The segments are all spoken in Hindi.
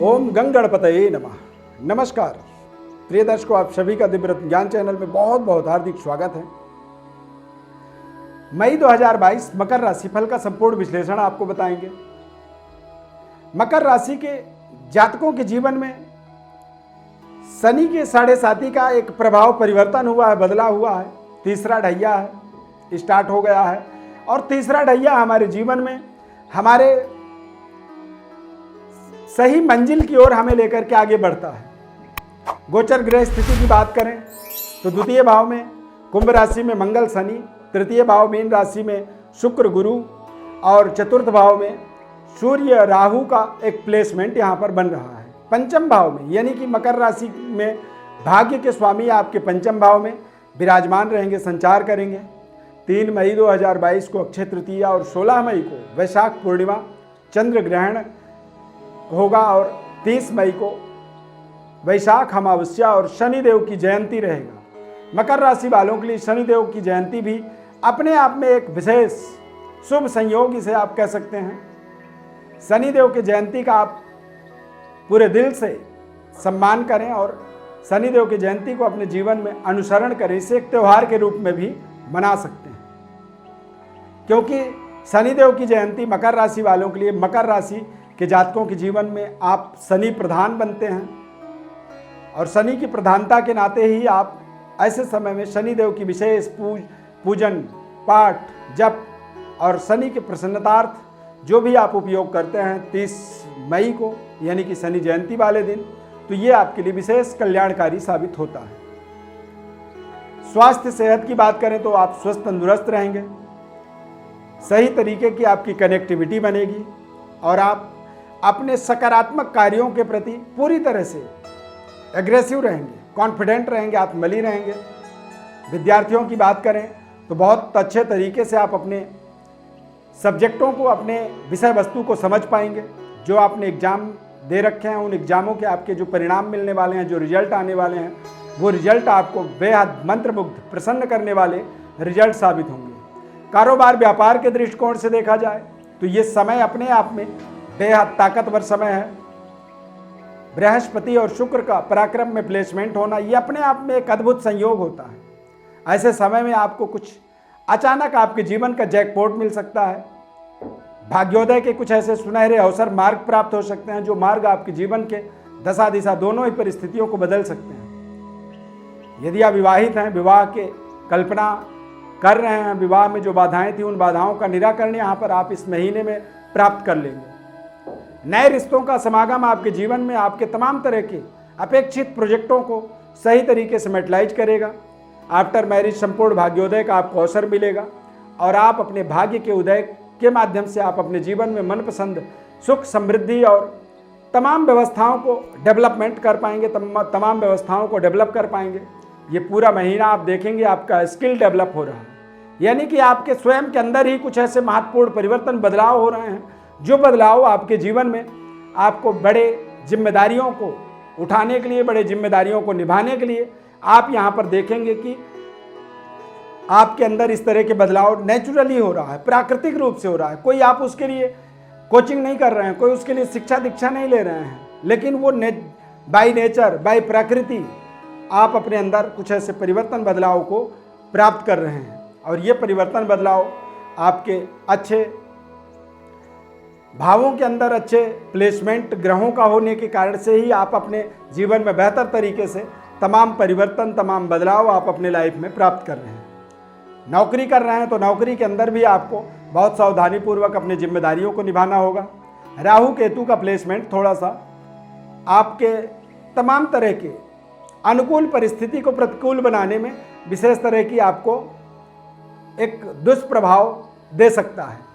ओम गंगणपतये नमः। नमस्कार प्रिय दर्शकों, आप सभी का दिव्य रत्न ज्ञान चैनल में बहुत बहुत हार्दिक स्वागत है। मई 2022 मकर राशि फल का संपूर्ण विश्लेषण आपको बताएंगे। मकर राशि के जातकों के जीवन में शनि के 7.5 का एक प्रभाव परिवर्तन हुआ है, बदला हुआ है। तीसरा ढैया है, स्टार्ट हो गया है और तीसरा ढैया हमारे जीवन में हमारे सही मंजिल की ओर हमें लेकर के आगे बढ़ता है। गोचर ग्रह स्थिति की बात करें तो द्वितीय भाव में कुंभ राशि में मंगल शनि, तृतीय भाव मीन राशि में शुक्र गुरु और चतुर्थ भाव में सूर्य राहु का एक प्लेसमेंट यहाँ पर बन रहा है। पंचम भाव में यानी कि मकर राशि में भाग्य के स्वामी आपके पंचम भाव में विराजमान रहेंगे, संचार करेंगे। 3 मई 2022 को अक्षय तृतीया और 16 मई को वैशाख पूर्णिमा चंद्र ग्रहण होगा और 30 मई को वैशाख अमावस्या और शनिदेव की जयंती रहेगा। मकर राशि वालों के लिए शनिदेव की जयंती भी अपने आप में एक विशेष शुभ संयोग इसे आप कह सकते हैं। शनिदेव की जयंती का आप पूरे दिल से सम्मान करें और शनिदेव की जयंती को अपने जीवन में अनुसरण करें। इसे एक त्यौहार के रूप में भी मना सकते हैं, क्योंकि शनिदेव की जयंती मकर राशि वालों के लिए, मकर राशि के जातकों के जीवन में आप शनि प्रधान बनते हैं और शनि की प्रधानता के नाते ही आप ऐसे समय में शनिदेव की विशेष पूजन पाठ जप और शनि के प्रसन्नतार्थ जो भी आप उपयोग करते हैं 30 मई को यानी कि शनि जयंती वाले दिन, तो ये आपके लिए विशेष कल्याणकारी साबित होता है। स्वास्थ्य सेहत की बात करें तो आप स्वस्थ तंदुरुस्त रहेंगे, सही तरीके की आपकी कनेक्टिविटी बनेगी और आप अपने सकारात्मक कार्यों के प्रति पूरी तरह से एग्रेसिव रहेंगे, कॉन्फिडेंट रहेंगे, आत्मबली रहेंगे। विद्यार्थियों की बात करें तो बहुत अच्छे तरीके से आप अपने सब्जेक्टों को, अपने विषय वस्तु को समझ पाएंगे। जो आपने एग्जाम दे रखे हैं उन एग्जामों के आपके जो परिणाम मिलने वाले हैं, जो रिजल्ट आने वाले हैं, वो रिजल्ट आपको बेहद मंत्रमुग्ध प्रसन्न करने वाले रिजल्ट साबित होंगे। कारोबार व्यापार के दृष्टिकोण से देखा जाए तो ये समय अपने आप में बेहद ताकतवर समय है। बृहस्पति और शुक्र का पराक्रम में प्लेसमेंट होना ये अपने आप में एक अद्भुत संयोग होता है। ऐसे समय में आपको कुछ अचानक आपके जीवन का जैकपॉट मिल सकता है। भाग्योदय के कुछ ऐसे सुनहरे अवसर मार्ग प्राप्त हो सकते हैं जो मार्ग आपके जीवन के दशा दिशा दोनों ही परिस्थितियों को बदल सकते हैं। यदि आप विवाहित हैं, विवाह के कल्पना कर रहे हैं, विवाह में जो बाधाएं थी उन बाधाओं का निराकरण यहाँ पर आप इस महीने में प्राप्त कर लेंगे। नए रिश्तों का समागम आपके जीवन में आपके तमाम तरह के अपेक्षित प्रोजेक्टों को सही तरीके से मेटलाइज करेगा। आफ्टर मैरिज संपूर्ण भाग्योदय का आपको अवसर मिलेगा और आप अपने भाग्य के उदय के माध्यम से आप अपने जीवन में मनपसंद सुख समृद्धि और तमाम व्यवस्थाओं को डेवलपमेंट कर पाएंगे, तमाम व्यवस्थाओं को डेवलप कर पाएंगे। ये पूरा महीना आप देखेंगे आपका स्किल डेवलप हो रहा है, यानी कि आपके स्वयं के अंदर ही कुछ ऐसे महत्वपूर्ण परिवर्तन बदलाव हो रहे हैं जो बदलाव आपके जीवन में आपको बड़े जिम्मेदारियों को उठाने के लिए, बड़े जिम्मेदारियों को निभाने के लिए आप यहाँ पर देखेंगे कि आपके अंदर इस तरह के बदलाव नेचुरली हो रहा है, प्राकृतिक रूप से हो रहा है। कोई आप उसके लिए कोचिंग नहीं कर रहे हैं, कोई उसके लिए शिक्षा दीक्षा नहीं ले रहे हैं, लेकिन वो बाय नेचर, बाय प्रकृति आप अपने अंदर कुछ ऐसे परिवर्तन बदलाव को प्राप्त कर रहे हैं और ये परिवर्तन बदलाव आपके अच्छे भावों के अंदर अच्छे प्लेसमेंट ग्रहों का होने के कारण से ही आप अपने जीवन में बेहतर तरीके से तमाम परिवर्तन, तमाम बदलाव आप अपने लाइफ में प्राप्त कर रहे हैं। नौकरी कर रहे हैं तो नौकरी के अंदर भी आपको बहुत सावधानीपूर्वक अपनी जिम्मेदारियों को निभाना होगा। राहु केतु का प्लेसमेंट थोड़ा सा आपके तमाम तरह के अनुकूल परिस्थिति को प्रतिकूल बनाने में विशेष तरह की आपको एक दुष्प्रभाव दे सकता है।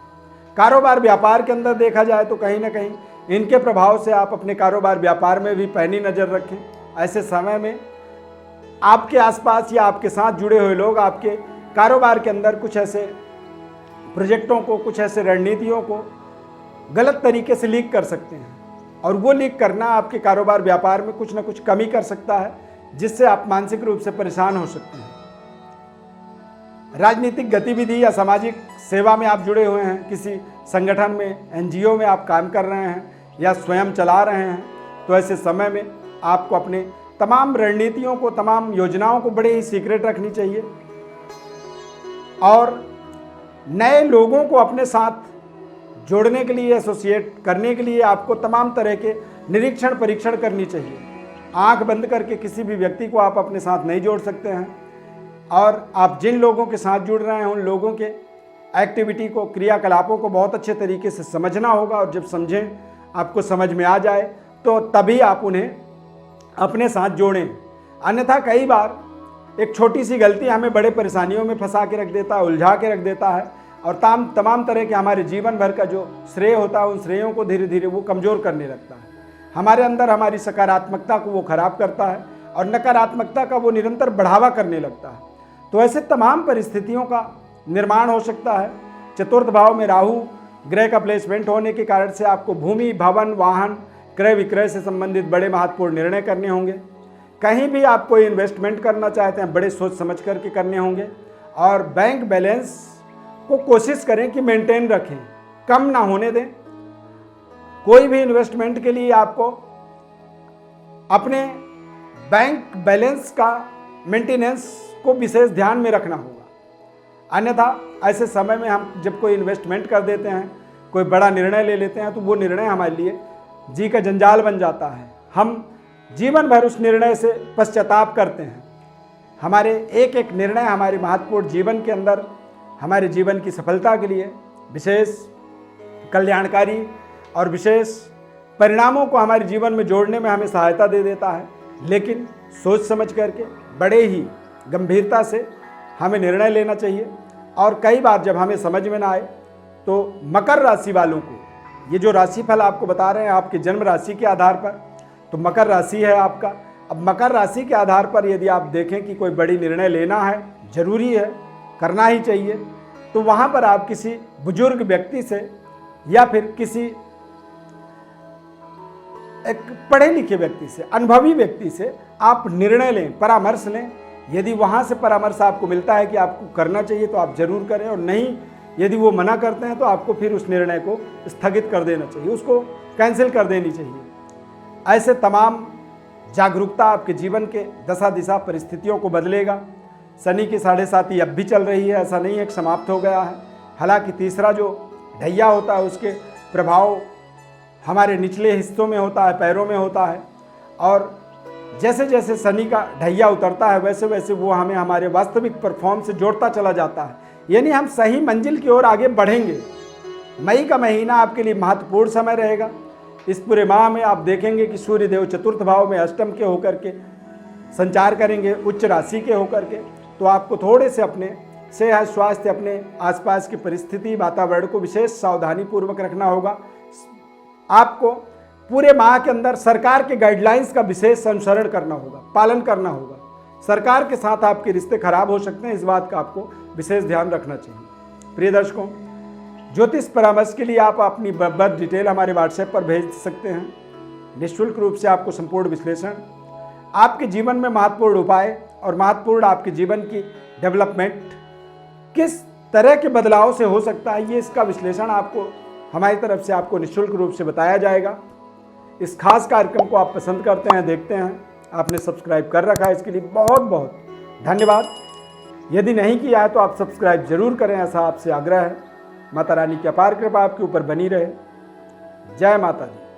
कारोबार व्यापार के अंदर देखा जाए तो कहीं ना कहीं इनके प्रभाव से आप अपने कारोबार व्यापार में भी पैनी नज़र रखें। ऐसे समय में आपके आसपास या आपके साथ जुड़े हुए लोग आपके कारोबार के अंदर कुछ ऐसे प्रोजेक्टों को, कुछ ऐसे रणनीतियों को गलत तरीके से लीक कर सकते हैं और वो लीक करना आपके कारोबार व्यापार में कुछ ना कुछ कमी कर सकता है, जिससे आप मानसिक रूप से परेशान हो सकते हैं। राजनीतिक गतिविधि या सामाजिक सेवा में आप जुड़े हुए हैं, किसी संगठन में, एनजीओ में आप काम कर रहे हैं या स्वयं चला रहे हैं, तो ऐसे समय में आपको अपने तमाम रणनीतियों को, तमाम योजनाओं को बड़े ही सीक्रेट रखनी चाहिए और नए लोगों को अपने साथ जोड़ने के लिए, एसोसिएट करने के लिए आपको तमाम तरह के निरीक्षण परीक्षण करनी चाहिए। आंख बंद करके किसी भी व्यक्ति को आप अपने साथ नहीं जोड़ सकते हैं और आप जिन लोगों के साथ जुड़ रहे हैं उन लोगों के एक्टिविटी को, क्रियाकलापों को बहुत अच्छे तरीके से समझना होगा और जब समझें, आपको समझ में आ जाए तो तभी आप उन्हें अपने साथ जोड़ें। अन्यथा कई बार एक छोटी सी गलती हमें बड़े परेशानियों में फंसा के रख देता है, उलझा के रख देता है और तमाम तरह के हमारे जीवन भर का जो श्रेय होता है उन श्रेयों को धीरे धीरे वो कमज़ोर करने लगता है। हमारे अंदर हमारी सकारात्मकता को वो खराब करता है और नकारात्मकता का वो निरंतर बढ़ावा करने लगता है। तो ऐसे तमाम परिस्थितियों का निर्माण हो सकता है। चतुर्थ भाव में राहु ग्रह का प्लेसमेंट होने के कारण से आपको भूमि, भवन, वाहन, क्रय विक्रय से संबंधित बड़े महत्वपूर्ण निर्णय करने होंगे। कहीं भी आप कोई इन्वेस्टमेंट करना चाहते हैं बड़े सोच समझ करके करने होंगे और बैंक बैलेंस को कोशिश करें कि मेंटेन रखें, कम ना होने दें। कोई भी इन्वेस्टमेंट के लिए आपको अपने बैंक बैलेंस का मेंटेनेंस को विशेष ध्यान में रखना होगा। अन्यथा ऐसे समय में हम जब कोई इन्वेस्टमेंट कर देते हैं, कोई बड़ा निर्णय ले लेते हैं तो वो निर्णय हमारे लिए जी का जंजाल बन जाता है। हम जीवन भर उस निर्णय से पश्चाताप करते हैं। हमारे एक एक निर्णय हमारे महत्वपूर्ण जीवन के अंदर हमारे जीवन की सफलता के लिए विशेष कल्याणकारी और विशेष परिणामों को हमारे जीवन में जोड़ने में हमें सहायता दे देता है। लेकिन सोच समझ करके बड़े ही गंभीरता से हमें निर्णय लेना चाहिए। और कई बार जब हमें समझ में ना आए तो मकर राशि वालों को ये जो राशिफल आपको बता रहे हैं आपके जन्म राशि के आधार पर, तो मकर राशि है आपका। अब मकर राशि के आधार पर यदि आप देखें कि कोई बड़ी निर्णय लेना है, जरूरी है, करना ही चाहिए, तो वहाँ पर आप किसी बुजुर्ग व्यक्ति से या फिर किसी एक पढ़े लिखे व्यक्ति से, अनुभवी व्यक्ति से आप निर्णय लें, परामर्श लें। यदि वहाँ से परामर्श आपको मिलता है कि आपको करना चाहिए तो आप जरूर करें, और नहीं यदि वो मना करते हैं तो आपको फिर उस निर्णय को स्थगित कर देना चाहिए, उसको कैंसिल कर देनी चाहिए। ऐसे तमाम जागरूकता आपके जीवन के दशा दिशा परिस्थितियों को बदलेगा। शनि की 7.5 अब भी चल रही है, ऐसा नहीं है कि समाप्त हो गया है। हालांकि तीसरा जो ढैया होता है उसके प्रभाव हमारे निचले हिस्सों में होता है, पैरों में होता है, और जैसे जैसे शनि का ढैया उतरता है वैसे वैसे वो हमें हमारे वास्तविक परफॉर्म से जोड़ता चला जाता है, यानी हम सही मंजिल की ओर आगे बढ़ेंगे। मई का महीना आपके लिए महत्वपूर्ण समय रहेगा। इस पूरे माह में आप देखेंगे कि सूर्य देव चतुर्थ भाव में अष्टम के होकर के संचार करेंगे, उच्च राशि के होकर के। तो आपको थोड़े से अपने सेहत, स्वास्थ्य, अपने आसपास की परिस्थिति, वातावरण को विशेष सावधानी पूर्वक रखना होगा। आपको पूरे माह के अंदर सरकार के गाइडलाइंस का विशेष अनुसरण करना होगा, पालन करना होगा। सरकार के साथ आपके रिश्ते खराब हो सकते हैं, इस बात का आपको विशेष ध्यान रखना चाहिए। प्रिय दर्शकों, ज्योतिष परामर्श के लिए आप अपनी बर्थ डिटेल हमारे व्हाट्सएप पर भेज सकते हैं। निःशुल्क रूप से आपको संपूर्ण विश्लेषण, आपके जीवन में महत्वपूर्ण उपाय और महत्वपूर्ण आपके जीवन की डेवलपमेंट किस तरह के बदलाव से हो सकता है, ये इसका विश्लेषण आपको हमारी तरफ से आपको निःशुल्क रूप से बताया जाएगा। इस खास कार्यक्रम को आप पसंद करते हैं, देखते हैं, आपने सब्सक्राइब कर रखा है, इसके लिए बहुत बहुत धन्यवाद। यदि नहीं किया है तो आप सब्सक्राइब जरूर करें, ऐसा आपसे आग्रह है। माता रानी की अपार कृपा आपके ऊपर बनी रहे। जय माता दी।